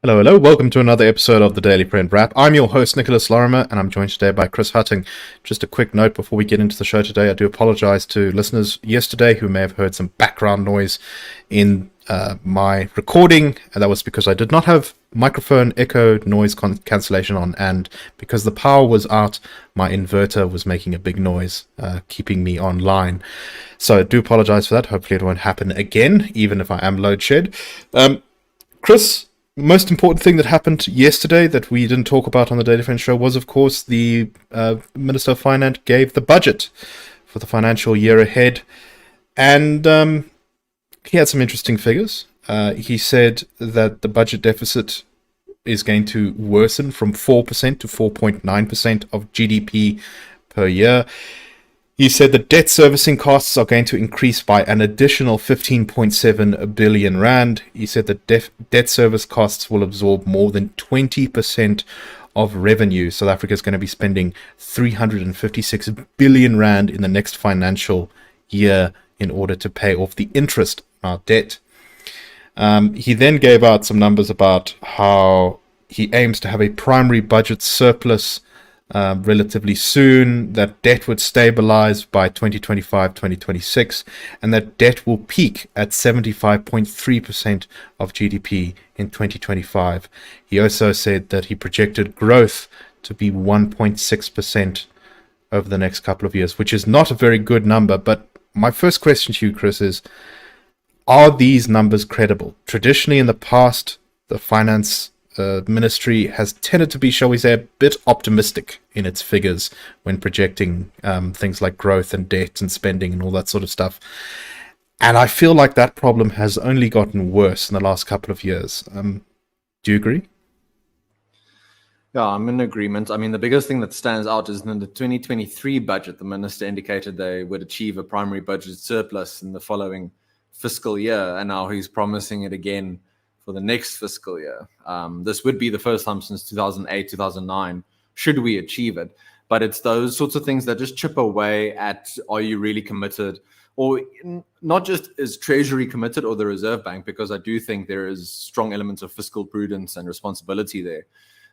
Hello, hello. Welcome to another episode of the Daily Print Wrap. I'm your host, Nicholas Lorimer, and I'm joined today by Chris Hattingh. Just a quick note before we get into the show today. I do apologize to listeners yesterday who may have heard some background noise in my recording, and that was because I did not have microphone echo noise cancellation on, and because the power was out, my inverter was making a big noise, keeping me online. So I do apologize for that. Hopefully it won't happen again, even if I am load shed. Chris, most important thing that happened yesterday that we didn't talk about on the Daily Friends show was, of course, the Minister of Finance gave the budget for the financial year ahead, and he had some interesting figures. He said that the budget deficit is going to worsen from 4% to 4.9% of GDP per year. He said the debt servicing costs are going to increase by an additional 15.7 billion rand. He said that debt service costs will absorb more than 20% of revenue. South Africa is going to be spending 356 billion rand in the next financial year in order to pay off the interest on our debt. He then gave out some numbers about how he aims to have a primary budget surplus relatively soon, that debt would stabilize by 2025-2026, and that debt will peak at 75.3% of GDP in 2025. He also said that he projected growth to be 1.6% over the next couple of years, which is not a very good number. But my first question to you, Chris, is, are these numbers credible? Traditionally in the past, the finance ministry has tended to be, shall we say, a bit optimistic in its figures when projecting things like growth and debt and spending and all that sort of stuff. And I feel like that problem has only gotten worse in the last couple of years. Do you agree? Yeah, I'm in agreement. I mean, the biggest thing that stands out is in the 2023 budget, the minister indicated they would achieve a primary budget surplus in the following fiscal year, and now he's promising it again for the next fiscal year. This would be the first time since 2008, 2009, should we achieve it. But it's those sorts of things that just chip away at, are you really committed? Or not just is Treasury committed or the Reserve Bank, because I do think there is strong elements of fiscal prudence and responsibility there.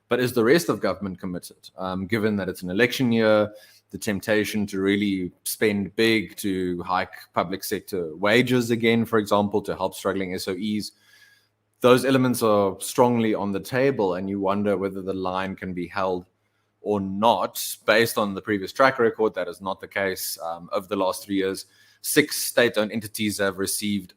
But is the rest of government committed? Given that it's an election year, the temptation to really spend big, to hike public sector wages again, for example, to help struggling SOEs, those elements are strongly on the table, and you wonder whether the line can be held or not. Based on the previous track record, that is not the case. Over the last 3 years, 6 state-owned entities have received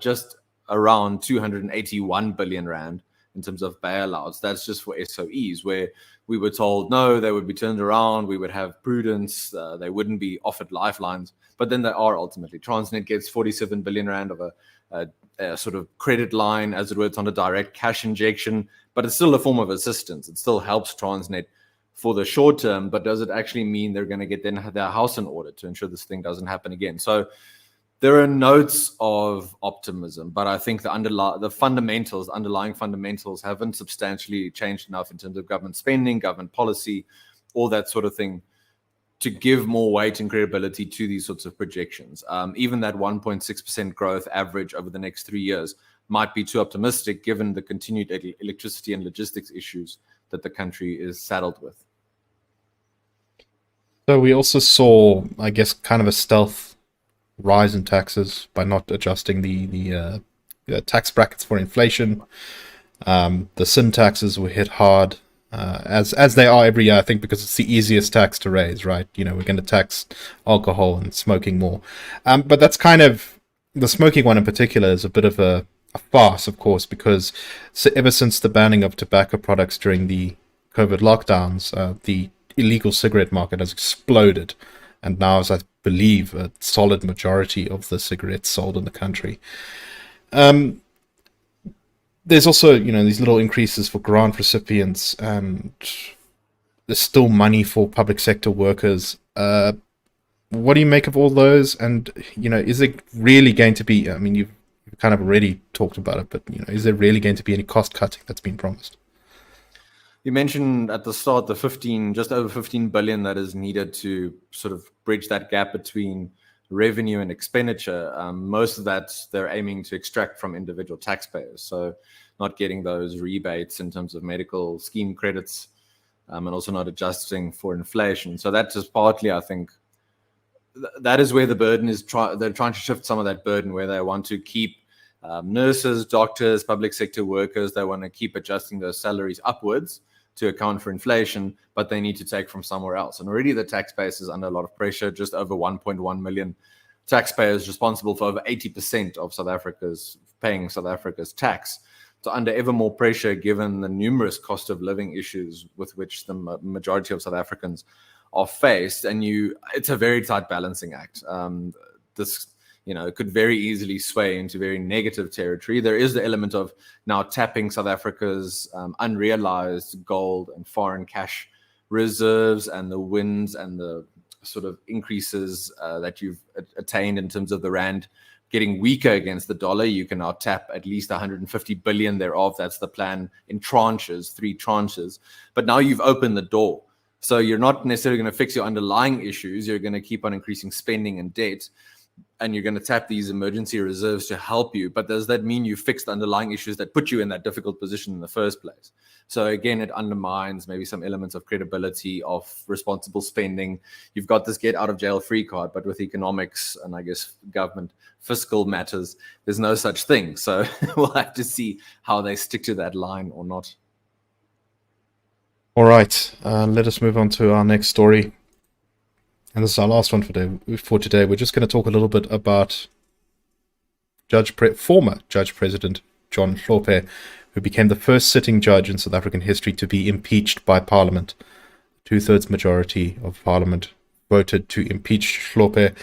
just around 281 billion rand in terms of bailouts. That's just for SOEs, where we were told, no, they would be turned around, we would have prudence, they wouldn't be offered lifelines, but then they are ultimately. Transnet gets 47 billion rand of a sort of credit line, as it were. It's not a direct cash injection, but it's still a form of assistance. It still helps Transnet for the short term, but does it actually mean they're going to get their house in order to ensure this thing doesn't happen again? So there are notes of optimism, but I think the underlying fundamentals haven't substantially changed enough in terms of government spending, government policy, all that sort of thing, to give more weight and credibility to these sorts of projections. Even that 1.6% growth average over the next 3 years might be too optimistic, given the continued electricity and logistics issues that the country is saddled with. So we also saw, I guess, kind of a stealth rise in taxes by not adjusting the tax brackets for inflation. The sin taxes were hit hard, as they are every year, I think, because it's the easiest tax to raise, right? You know, we're going to tax alcohol and smoking more. But that's kind of, the smoking one in particular is a bit of a farce, of course, because ever since the banning of tobacco products during the COVID lockdowns, the illegal cigarette market has exploded. And now, as I believe, a solid majority of the cigarettes sold in the country. There's also, these little increases for grant recipients, and there's still money for public sector workers. What do you make of all those? And, is it really going to be, I mean, you've kind of already talked about it, but, is there really going to be any cost cutting that's been promised? You mentioned at the start the just over 15 billion that is needed to sort of bridge that gap between revenue and expenditure. Most of that they're aiming to extract from individual taxpayers. So not getting those rebates in terms of medical scheme credits, and also not adjusting for inflation. So that's just partly, I think, that is where the burden is. They're trying to shift some of that burden, where they want to keep nurses, doctors, public sector workers. They want to keep adjusting those salaries upwards to account for inflation, but they need to take from somewhere else. And already the tax base is under a lot of pressure. Just over 1.1 million taxpayers responsible for over 80% of South Africa's tax. So under ever more pressure, given the numerous cost of living issues with which the majority of South Africans are faced, and it's a very tight balancing act. This, it could very easily sway into very negative territory. There is the element of now tapping South Africa's unrealized gold and foreign cash reserves, and the wins and the sort of increases that you've attained in terms of the rand getting weaker against the dollar. You can now tap at least 150 billion thereof. That's the plan, in tranches, 3 tranches. But now you've opened the door. So you're not necessarily going to fix your underlying issues. You're going to keep on increasing spending and debt, and you're going to tap these emergency reserves to help you. But does that mean you fixed underlying issues that put you in that difficult position in the first place? So again, it undermines maybe some elements of credibility of responsible spending. You've got this get out of jail free card, but with economics and I guess government fiscal matters, there's no such thing. So we'll have to see how they stick to that line or not. All right, let us move on to our next story. And this is our last one for today. We're just going to talk a little bit about former Judge President John Hlophe, who became the first sitting judge in South African history to be impeached by Parliament. 2/3 majority of Parliament voted to impeach Hlophe.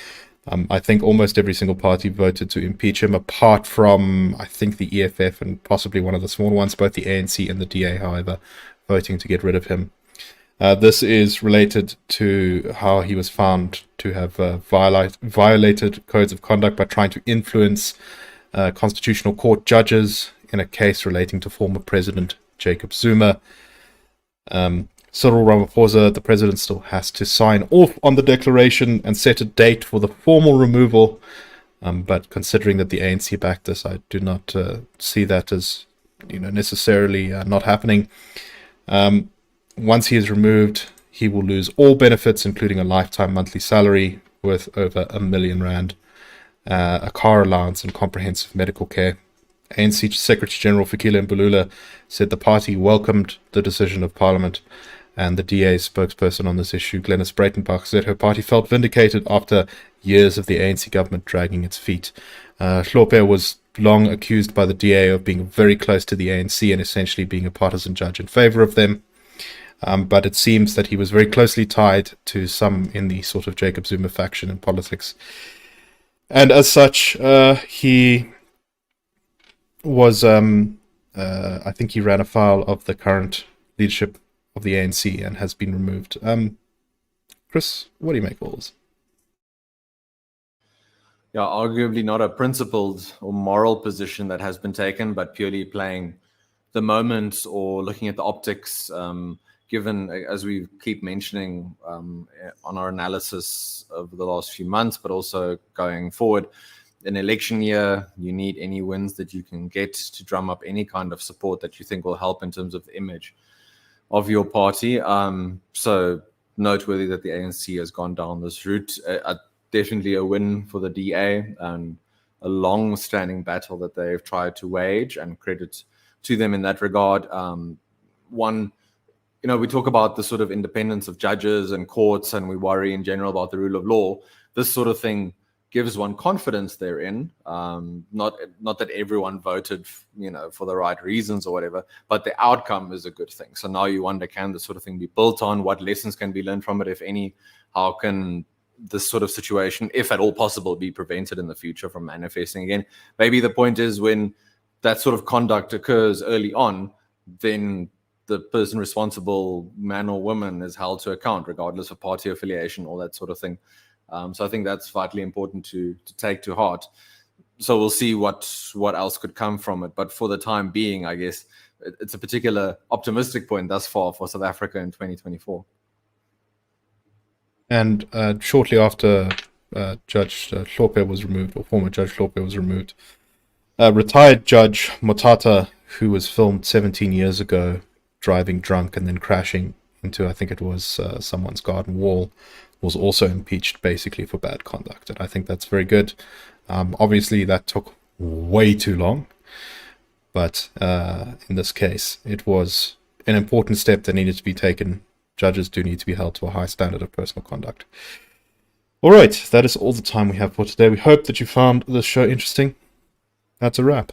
I think almost every single party voted to impeach him, apart from, I think, the EFF and possibly one of the small ones, both the ANC and the DA, however, voting to get rid of him. This is related to how he was found to have violated codes of conduct by trying to influence constitutional court judges in a case relating to former President Jacob Zuma. Cyril Ramaphosa, the president, still has to sign off on the declaration and set a date for the formal removal. But considering that the ANC backed this, I do not see that as necessarily not happening. Once he is removed, he will lose all benefits, including a lifetime monthly salary worth over R1 million, a car allowance, and comprehensive medical care. ANC Secretary General Fikile Mbalula said the party welcomed the decision of Parliament, and the DA's spokesperson on this issue, Glenys Breitenbach, said her party felt vindicated after years of the ANC government dragging its feet. Hlophe was long accused by the DA of being very close to the ANC and essentially being a partisan judge in favor of them. But it seems that he was very closely tied to some in the sort of Jacob Zuma faction in politics. And as such, he was, I think he ran afoul of the current leadership of the ANC and has been removed. Chris, what do you make of all this? Yeah, arguably not a principled or moral position that has been taken, but purely playing the moment or looking at the optics, given, as we keep mentioning on our analysis over the last few months, but also going forward. An election year, you need any wins that you can get to drum up any kind of support that you think will help in terms of the image of your party. So noteworthy that the ANC has gone down this route. Definitely a win for the DA and a long-standing battle that they've tried to wage, and credit to them in that regard. We talk about the sort of independence of judges and courts, and we worry in general about the rule of law. This sort of thing gives one confidence therein. Not that everyone voted, for the right reasons or whatever, but the outcome is a good thing. So now you wonder, can this sort of thing be built on? What lessons can be learned from it, if any? How can this sort of situation, if at all possible, be prevented in the future from manifesting again? Maybe the point is, when that sort of conduct occurs early on, then the person responsible, man or woman, is held to account, regardless of party affiliation, all that sort of thing. So I think that's vitally important to take to heart. So we'll see what else could come from it. But for the time being, I guess it's a particular optimistic point thus far for South Africa in 2024. And shortly after Judge Hlophe was removed, or former Judge Hlophe was removed, retired Judge Motata, who was filmed 17 years ago driving drunk and then crashing into, I think it was someone's garden wall, was also impeached basically for bad conduct. And I think that's very good. Obviously, that took way too long. But in this case, it was an important step that needed to be taken. Judges do need to be held to a high standard of personal conduct. All right, that is all the time we have for today. We hope that you found this show interesting. That's a wrap.